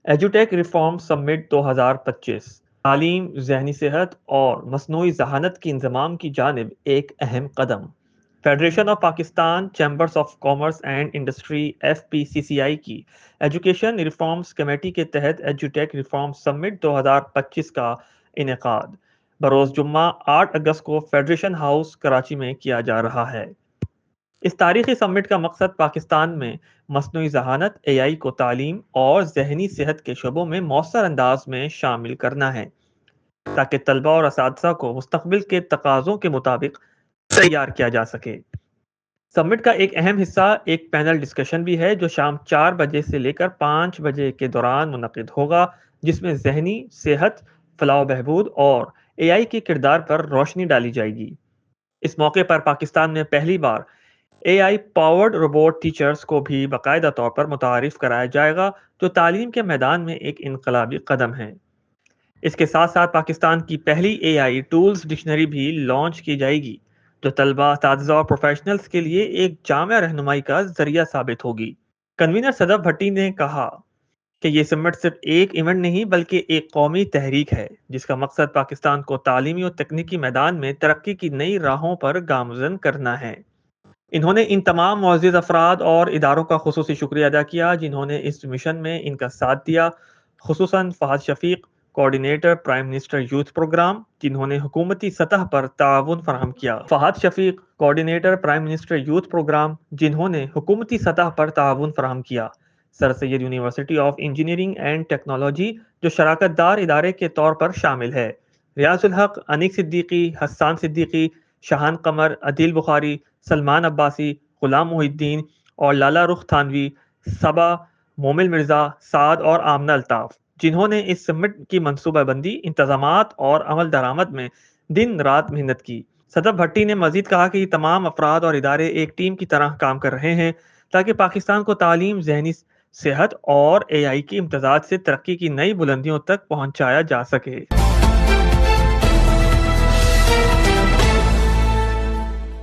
ایجوٹیک reform سمٹ 2025 تعلیم، ذہنی صحت اور مصنوعی ذہانت کی انضمام کی جانب ایک اہم قدم۔ Federation of Pakistan chambers of commerce and industry FPCCI کی ایجوکیشن ریفارمز کمیٹی کے تحت ایجوٹیک ریفارم سمٹ 2025 کا انعقاد بروز جمعہ 8 اگست کو فیڈریشن ہاؤس کراچی میں کیا جا رہا ہے۔ اس تاریخی سمٹ کا مقصد پاکستان میں مصنوعی ذہانت AI کو تعلیم اور ذہنی صحت کے شعبوں میں مؤثر انداز میں شامل کرنا ہے تاکہ طلبہ اور اساتذہ کو مستقبل کے تقاضوں کے مطابق تیار کیا جا سکے۔ سمٹ کا ایک اہم حصہ ایک پینل ڈسکشن بھی ہے جو شام 4 بجے سے لے کر 5 بجے کے دوران منعقد ہوگا، جس میں ذہنی صحت، فلاح و بہبود اور AI کے کردار پر روشنی ڈالی جائے گی۔ اس موقع پر پاکستان میں پہلی بار AI پاورڈ روبوٹ ٹیچرز کو بھی باقاعدہ طور پر متعارف کرایا جائے گا، جو تعلیم کے میدان میں ایک انقلابی قدم ہے۔ اس کے ساتھ ساتھ پاکستان کی پہلی AI ٹولز ڈکشنری بھی لانچ کی جائے گی، جو طلبہ، اساتذہ اور پروفیشنلز کے لیے ایک جامع رہنمائی کا ذریعہ ثابت ہوگی۔ کنوینر صدف بھٹی نے کہا کہ یہ سمٹ صرف ایک ایونٹ نہیں بلکہ ایک قومی تحریک ہے جس کا مقصد پاکستان کو تعلیمی اور تکنیکی میدان میں ترقی کی نئی راہوں پر گامزن کرنا ہے۔ انہوں نے ان تمام معزز افراد اور اداروں کا خصوصی شکریہ ادا کیا جنہوں نے اس مشن میں ان کا ساتھ دیا، خصوصاً Fahad Shafiq, coordinator prime minister youth programme, جنہوں نے حکومتی سطح پر تعاون فراہم کیا۔ Fahad Shafiq, coordinator prime minister youth programme, جنہوں نے حکومتی سطح پر تعاون فراہم کیا۔ Sir Syed University of Engineering and Technology, جو شراکت دار ادارے کے طور پر شامل ہے۔ ریاض الحق، انیق صدیقی، حسان صدیقی، شاہان قمر، عدیل بخاری، سلمان عباسی، غلام محی الدین اور لالا رخ تھانوی، صبا، مومل مرزا، سعد اور آمنہ الطاف، جنہوں نے اس سمٹ کی منصوبہ بندی، انتظامات اور عمل درآمد میں دن رات محنت کی۔ صدف بھٹی نے مزید کہا کہ یہ تمام افراد اور ادارے ایک ٹیم کی طرح کام کر رہے ہیں تاکہ پاکستان کو تعلیم، ذہنی صحت اور AI کی امتزاج سے ترقی کی نئی بلندیوں تک پہنچایا جا سکے۔